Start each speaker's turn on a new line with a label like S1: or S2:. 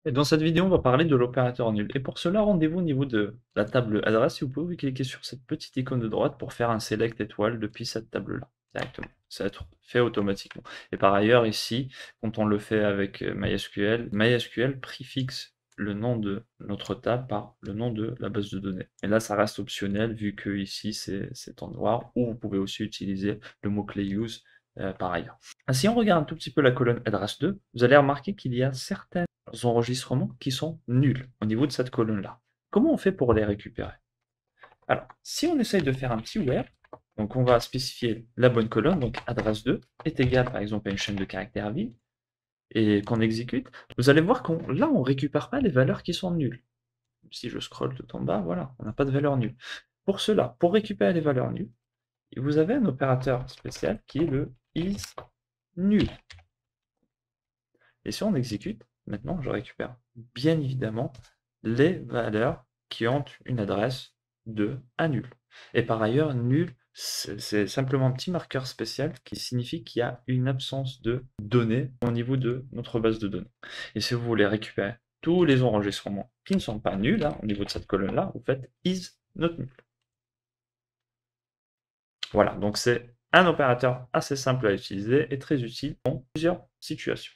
S1: Et dans cette vidéo, on va parler de l'opérateur nul. Et pour cela, rendez-vous au niveau de la table adresse et vous pouvez cliquer sur cette petite icône de droite pour faire un select étoile depuis cette table-là, directement. Ça va être fait automatiquement. Et par ailleurs, ici, quand on le fait avec MySQL, MySQL préfixe le nom de notre table par le nom de la base de données. Et là, ça reste optionnel vu que ici, c'est en noir, ou vous pouvez aussi utiliser le mot-clé use par ailleurs. Si on regarde un tout petit peu la colonne adresse 2, vous allez remarquer qu'il y a certaines enregistrements qui sont nuls au niveau de cette colonne-là. Comment on fait pour les récupérer? Alors, si on essaye de faire un petit where, donc on va spécifier la bonne colonne, donc adresse 2 est égale par exemple à une chaîne de caractères vide, et qu'on exécute, vous allez voir qu'on là on récupère pas les valeurs qui sont nulles. Si je scrolle tout en bas, voilà, on n'a pas de valeur nulle. Pour cela, pour récupérer les valeurs nulles, vous avez un opérateur spécial qui est le isNull. Et si on exécute, maintenant je récupère bien évidemment les valeurs qui ont une adresse de à nul. Et par ailleurs, nul, c'est simplement un petit marqueur spécial qui signifie qu'il y a une absence de données au niveau de notre base de données. Et si vous voulez récupérer tous les enregistrements qui ne sont pas nuls, au niveau de cette colonne-là, vous faites is not null. Voilà, donc c'est un opérateur assez simple à utiliser et très utile dans plusieurs situations.